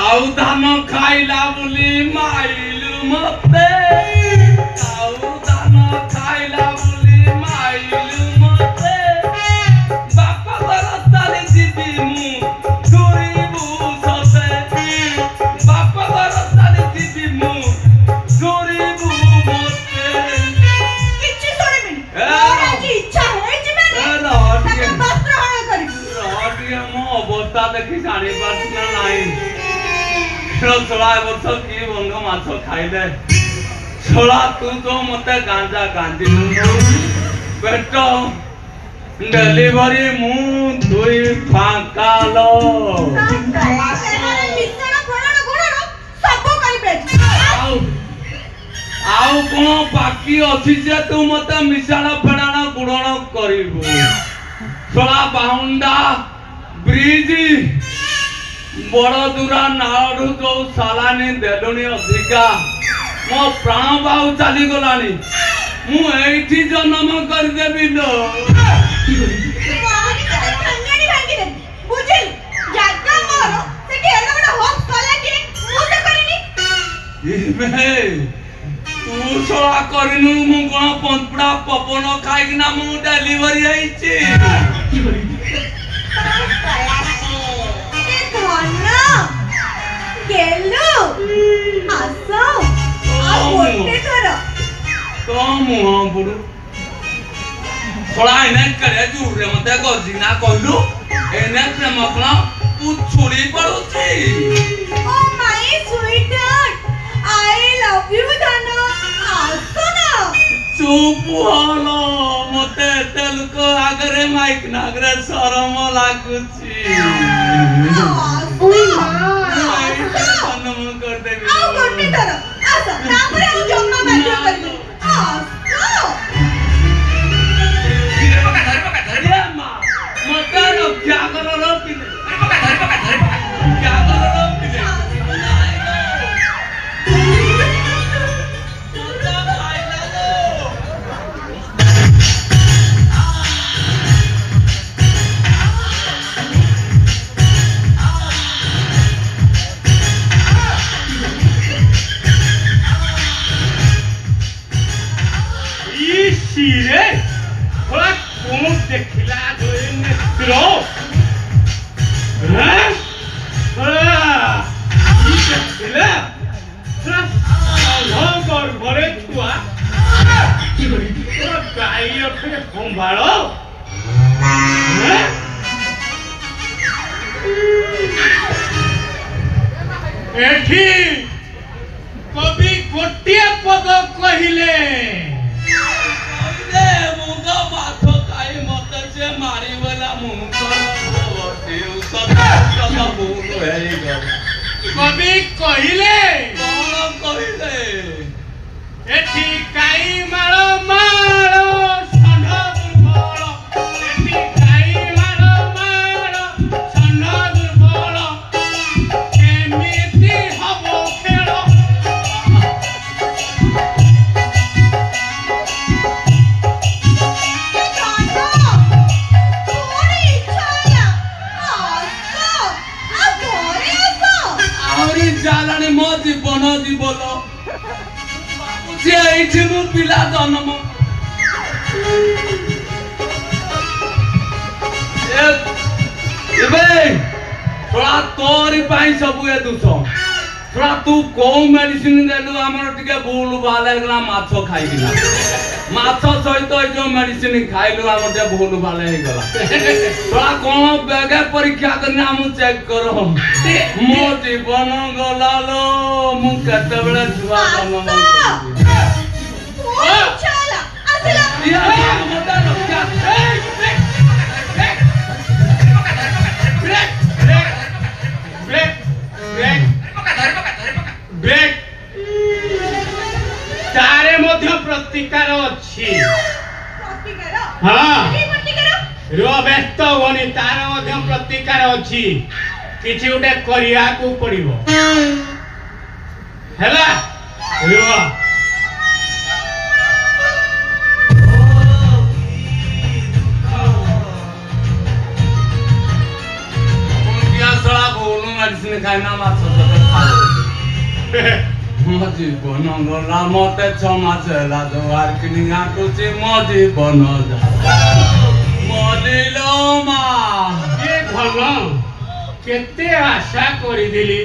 काऊ धान खाइला बोली माइलु मते काऊ धान खाइला बोली माइलु मते बापा बरताले जीवी मु गरीबु सते बापा बरताले जीवी मु गरीबु मते किछि सुनिबिनी आज इच्छा होई जिमे ताके वस्त्र हरण करिबी रोटिया मो अवस्था देखि जानि पाछना नाही छोड़ा वर्ष की बंग माछ खाइले छोड़ा तू तो मते गांजा गांधी पेट डेलीवरी मु दुई फाकालो मिश्रण भरण गुणर सब करिबे आउ कोन बाकी अछि जे तू मते मिश्रण फेडाण गुणन करिबो छोड़ा बाहुंडा ब्रिज बड़दुरा नाड़ू जो सालानी देलुनी अधिका मो प्राण बाहु चली गलानी मु एठी जन्म कर देबी लो भांगनी भांगी दे बुझिल जागा मोर सेठी एलो बड होप कला कि मु से करिनी इमे तू सोला करिनु मु कोन पंपड़ा पपन खाइना मु डेलीवरी आइची गेलु आसो आ गोटे थोर तो मुहा बुडू थोड़ा इने करे जुरे मते गजिना कहलु एने प्रेम अपना पुछुड़ी पड़ुची oh my sweet I love you धनो आसो ना चुप हलो मते तेलुक आगरे माइक नागरे शरम लागुची नम कर देबी आ गोटे थोर आसो तापरे हम जम्मा बाध्य करबी आसो धरे मां मते रक्षा कर रखिले क्या कर रखिले रे थोड़ा कौन देखिला जो नेत्रो हैं ये देखिला थोड़ा घरे छुआ की करी थोड़ा गाई अपने संभालो हैं एठी कभी गोटिया पद कहिले मारी वाला मुंह कभी कहिले कौन कहिले एठी काई मारो मारो षण्ढ दुर्बल एठी काई मारो मारो षण्ढ दुर्बल केमिति हबो खेल जालानी मो जीवन जीवन बाबूजी मु पिला जन्म थोड़ा तोरी पाई सब ए दुस थोड़ा तू को मेडिसिन देलु हमर टिके भूल भाल हेगला माछो खाई दिला माछो सहित जो मेडिसिन खाइलु हमर टे भूल भाल हेगला थोड़ा कोन बेगे परीक्षा करना हम चेक करो मो जीवन गला लो मु कते बेले जुआ जन्म ओ चला असला या मोटा रक्षा ब्रेक तारे मध्य प्रतिकार अछि प्रतिकार हां की प्रतिकार रो व्यस्त होनी तार मध्य प्रतिकार अछि किछि उडे करिया को पड़िबो हैला रो मेडिसिन ଏଇନା ମାଛ ସହିତ ଖାଉଛି। ମୋ ଜୀବନ ଗଲା ମତେ 6 ମାସ ହେଲା ଦୁଆର କିଣି ଆଟୁଛି ମୋ ଜୀବନ ମରିଲୋ ମା। ଏ ଭଲ କେତେ ଆଶା କରିଥିଲି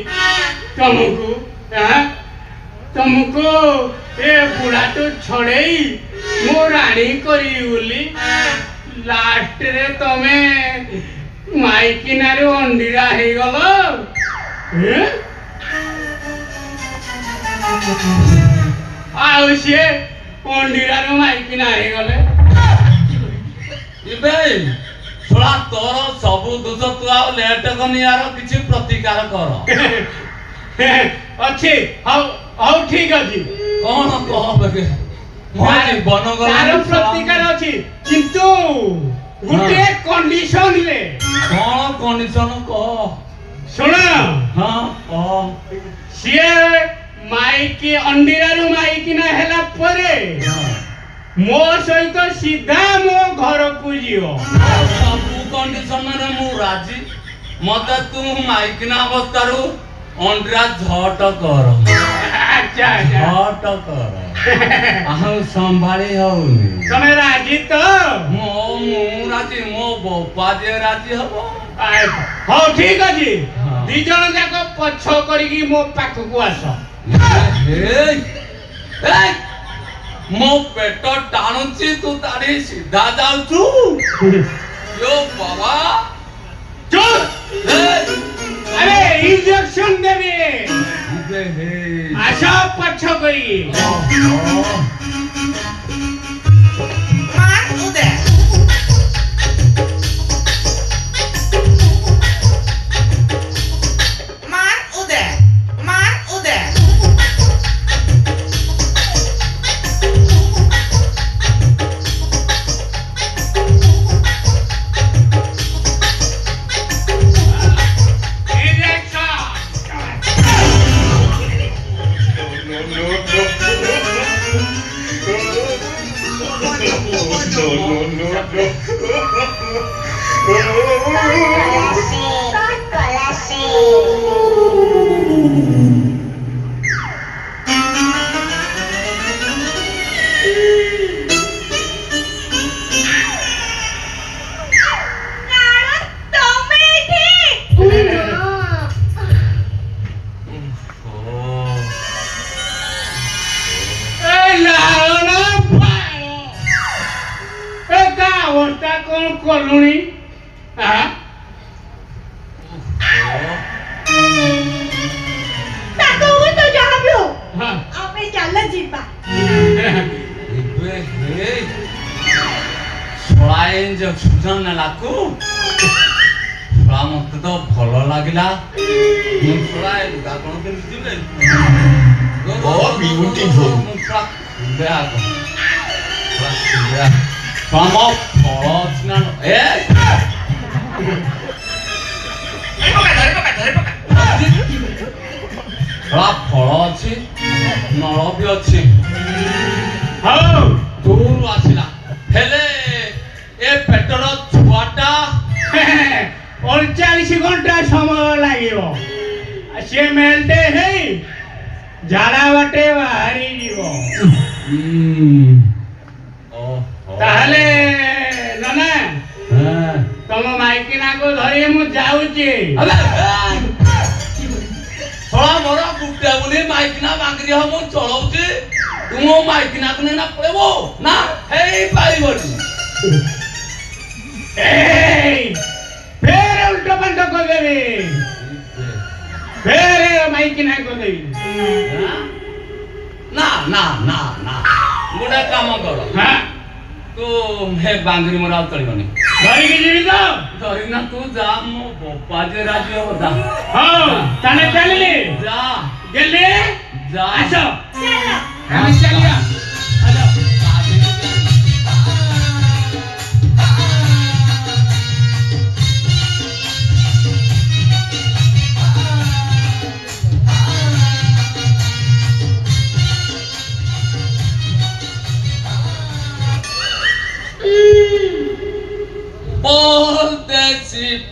ତମକୁ ତମକୁ ଏ ବୁଢ଼ାଠୁ ଛଡ଼େଇ ମୋ ରାଣୀ କରିବି ବୋଲି ଲାଷ୍ଟରେ ତମେ ମାଇକିନାରୁ ଅଣ୍ଡିରା ହେଇଗଲ। ଆଉ ସିଏ ଅଣ୍ଡିରାରୁ ମାଇକିନା ହେଇଗଲେ। ଏବେ ଶଳା ତୋର ସବୁ ଦୋଷ ତୁ ଆଉ ଲେଟ କନିଆର କିଛି ପ୍ରତିକାର କର। ଅଛି ହଉ ଠିକ ଅଛି। କଣ କହ ବେକେ ମୋ ଜୀବନ ଗଲା ତାର ପ୍ରତିକାର ଅଛି କିନ୍ତୁ ଗୋଟେ କଣ୍ଡିସନରେ। କଣ କଣ୍ଡିସନ କହ। ଶୁଣ ହଁ କହ। ସିଏ ମାଇକି ଅଣ୍ଡିରାରୁ ମାଇକିନା ହେଲା ପରେ ମୋ ସହିତ ସିଧା ମୋ ଘରକୁ ଯିବ। ସବୁ କଣ୍ଡିସନରେ ମୁଁ ରାଜି। ମତେ ତୁ ମାଇକିନା ଅବସ୍ଥାରୁ ଅଣ୍ଡିରା ଝଟ କର। ଆଚ୍ଛା ଝଟ କର। ଆଉ ସମ୍ଭାଳି ହଉନି। ତମେ ରାଜି ତ? ମୁଁ ରାଜି। ମୋ ବୋପା ଯେ ରାଜି ହବ। ହଉ ଠିକ ଅଛି। ହଁ। 2 ଜଣ ଯାକ ପଛ କରିକି ମୋ ପାଖକୁ ଆସ। ମୋ ପେଟ ଟାଣୁଛି ତୁ ତାରି ସିଧା ଯାଉଛୁ। यो बाबा ଚୁପ୍। ଆରେ ଇଞ୍ଜେକ୍ସନ ଦେବି। ଆସ ପଛ କରି। କଲୁଣି ମତେ ତ ଭଲ ଲାଗିଲା। ଫଳ ଅଛି ନା ଫଳ ଅଛି ନଳ ବି ଅଛି। ଦୂରରୁ ଆସିଲା ହେଲେ ଏ ପେଟର ଛୁଆଟା 48 ଘଣ୍ଟା ସମୟ ଲାଗିବ। ସେ ମେଲ୍ଟେ ହେଇ ଝାଡ଼ା ବାଟେ ବାହାରି ଯିବ। ତାହେଲେ ନନା ତମ ମାଇକିନାକୁ ଧରି ମୁଁ ଯାଉଛି। ମୋର ଗୁଟେ ବୋଲି ମାଇକିନା ବାଙ୍ଗରି ହବ ମୁଁ ଚଳଉଛି। ତୁ ମୋ ମାଇକିନାକୁ ନେଇ ନା ପଳେଇବ ନା ହେଇପାରିବନି। ଫେର ଉଲ୍ଟ ପାଲ୍ଟ କରିଦେବି। ଫେର ମାଇକିନା କରିଦେବି। ନା ନା ନା ନା ଗୋଟେ କାମ କର। ତୁ ହେ ବାଙ୍ଗରି ମୋର ଆଉ ଚଳିବନି। ଧରିକି ଯିବି ତ? ଧରିନା ତୁ ଯା। ମୋ ବୋପା ଯେ ରାଜି ହବ ଯା। ତାହେଲେ ଚାଲିଲି। ଯା ଗେଲି ଯା। ଆସ ଆମେ ଚାଲିବା।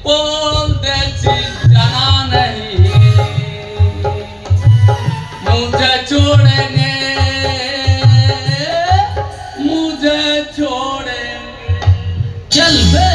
बोल देसी जाना नहीं ସେଲ୍ ସେ